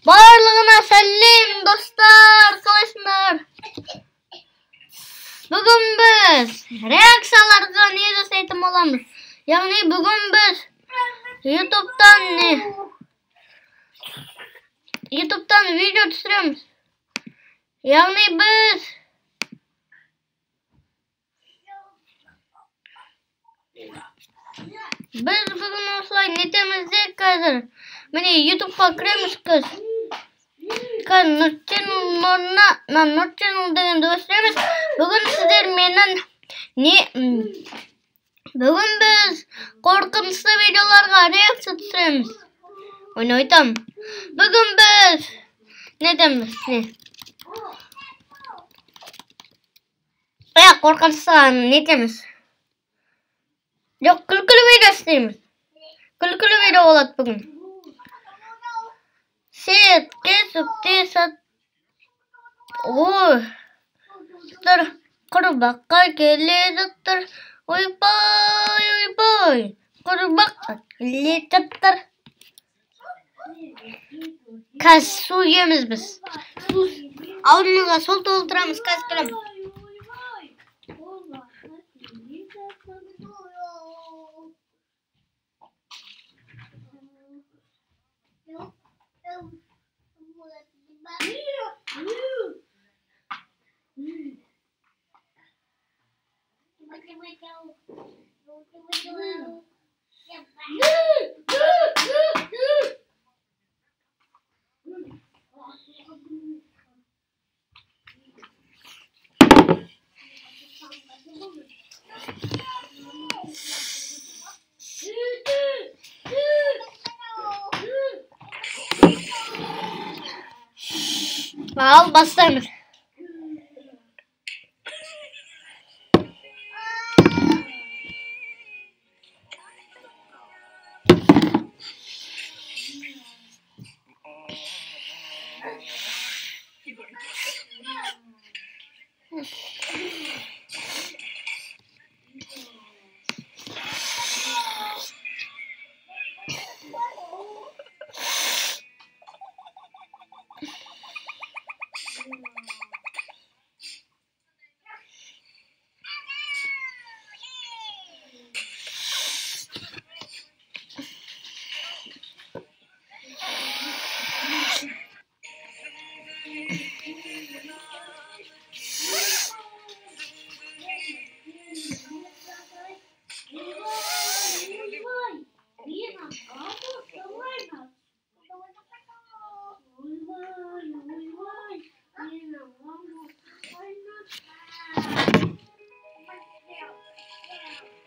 Барлығына сәлем достар, қалайсыңдар? Бүгін біз реакцияларға не жасайтын боламыз? Яғни бүгін біз YouTube'дан видео түсіреміз. Яғни біз бүгін осылай нетемізде қазір. Міне YouTube'ға кіреміз қыз. Нұр Channel дегенді өсіреміз. Бүгін сіздер бүгін біз қорқынышты видеоларға реакция түсіреміз. Оны айтам. Бүгін біз нетеміз? Қорқынышты нетеміз? Жоқ, күлкілі видео істейміз. Күлкілі видео болады бүгін. Сетке сүкте сат... Ой! Құрбаққа келе жаттыр. Ойбай, ойбай! Құрбаққа келе жаттыр. Қазір су еміз біз. Алдымызға сол толтырамыз, қазір кірім. Al bastırmış.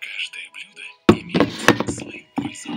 Каждое блюдо имеет свою пользу.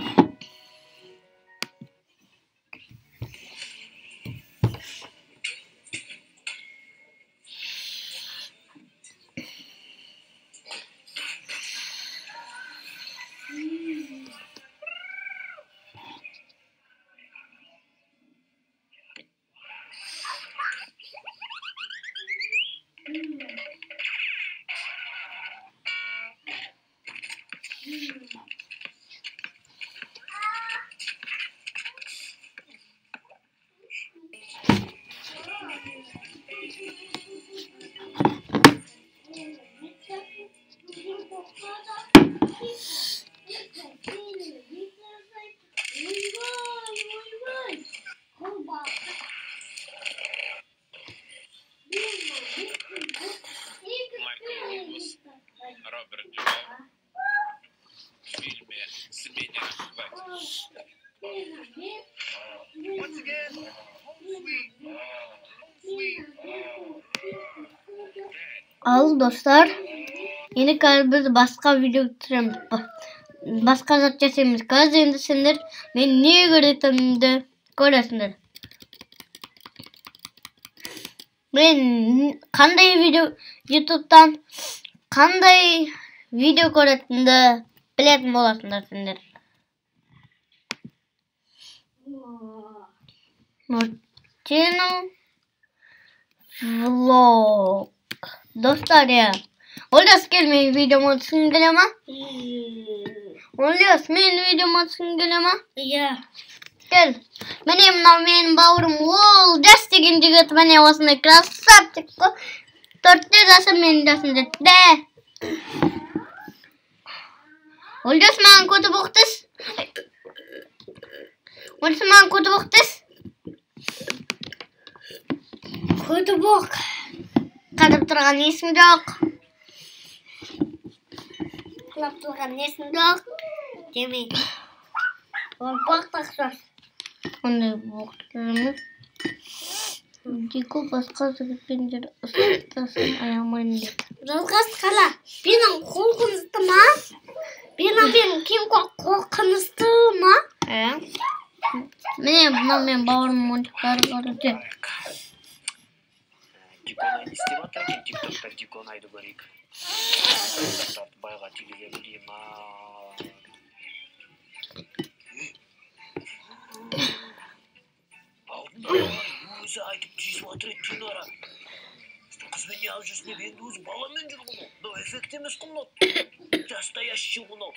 Роберт Джо в фильме «Сменя хватит». Al dostlar. Yeni biz başka video tutuyoruz. Başka zat жасаймыз. Қазір енді сендер мен не көретінімді көресіңдер. Мен қандай видео YouTube'дан қандай видео көретінімді білетін боласыңдар сендер. Нұр Channel Vlog. Dostlar ya. Olyas gelmeyin videoma atsın geleme. Olyas men videoma atsın geleme. Ya. Gel. Benim bavrum ol. Just деген жігіт міне осындай красавчик. 4 жасы менің жасымда. Олжас маған көтіп оқтыс. Олжас маған көтіп оқтыс. Көтіп оқ. Қадып тұрған есің жоқ. Қылап тұрған есің жоқ. Демейді. Он бақтақсыз. Ондай боқтырымыз. Дико басқа жігітпен жер ұстасын аямайын деп. Жалғас қала. Менің қорқынысты ма? Менің кем қорқынысты ма? Міне бұна мен бауырым ойыншықтары қарады. Диконы не істеп атыр екен, тиктокта Диконы айды көрейік. Байға телеге білейім. Өзі айтып түйісіп атыр еді түйін ара. Қызбен не алып жүрсіне бенді өзі баламен жүр құны. Бұл эффект емес құны. Настоящий құны.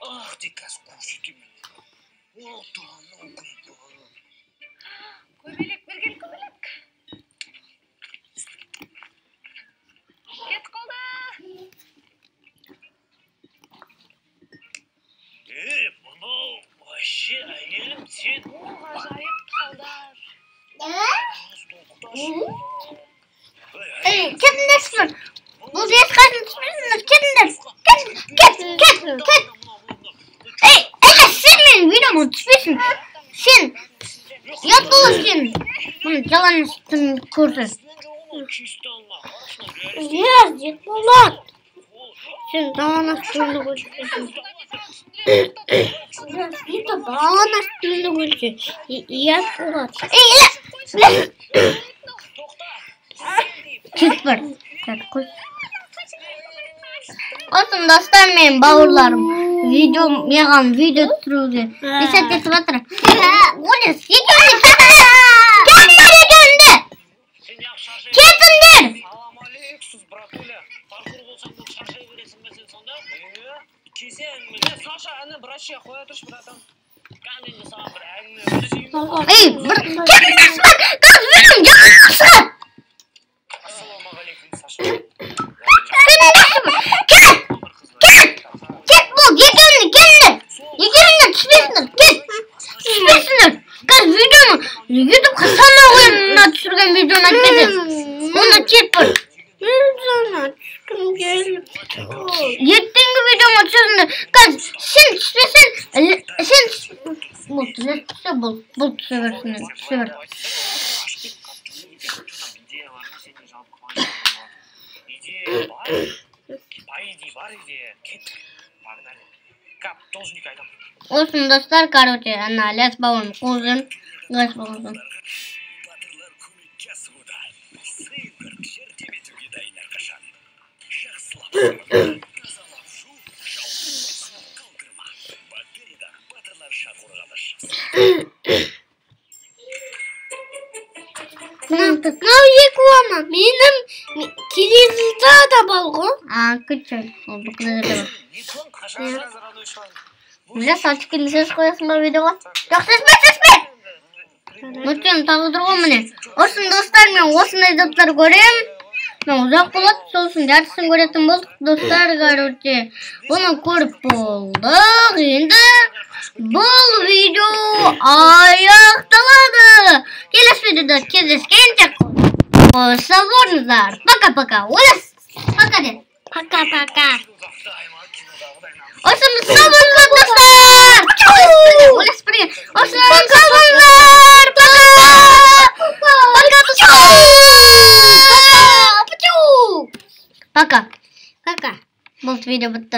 Ах, ты кәс көрсетем. Көбелек берген көбелек. Кет қолда. Мынау вообще әйелім сен. Ғажайып қалдар. Кетіңдерсің. Бұл ешқайсын түспесіңдер. Кетіңдер. Кет. Сен менің видеома түспесің. Сен. Ұят болып сен. Бұны жалан үстін көрді. Дет болады. Сен жалан үстінді көрсің. Жалан үстінді көрсің. Ұят болады. Кет бар. Olsun dostlar benim bavurlarım. Meğan video tutuyor. Reset etip atır. Oğlum kendine. Ketindir. Салам алейкум, братуля. Паркур болсаң бұл шаршай бересің бе сен сонда? Кесе әңгіме. Саша әні бір ашия қоя тұршы, братан. Кәмеңді саған бір әңгіме өтесейін. Bir kendiniz bak. Kız benim yakışık. Ассалаумағалейкум, Саша. Ket bul. Yekerimle düşmesinler. Ket. Düşmesinler. Kız videomu YouTube kısalına koyun. Düşürgen videonu açmadın. Onu ket bul. Yettiğin videomu açıyorsun. Kız sen düşmesin. Sen bul düşüversin. Düşüver. Olsun dostlar, короче, ana les babam kuzun, gaz babam. Sınav yıkılama. Benim kilizde de balgo. Küçük. Bu kadar da var. Güzel saçı kilisiz koyasın bu videoya. Yok sesme. Mutluyum tağıdırgım mı ne? Olsun dostlar, ben olsun editler göreyim. Ben uzak bulat olsun dersin göretim bulduk dostlar garıcı. Bunu korup bulduk. Şimdi bu video ayaktaladı. Geles videoda кездескенше sağ olunuzlar. Пока. Olas. Пока de. Пока. Olsun sağ olunuzlar dostlar. Olas spree. Olsun sağ olunuzlar. Пока. Bu video bitti.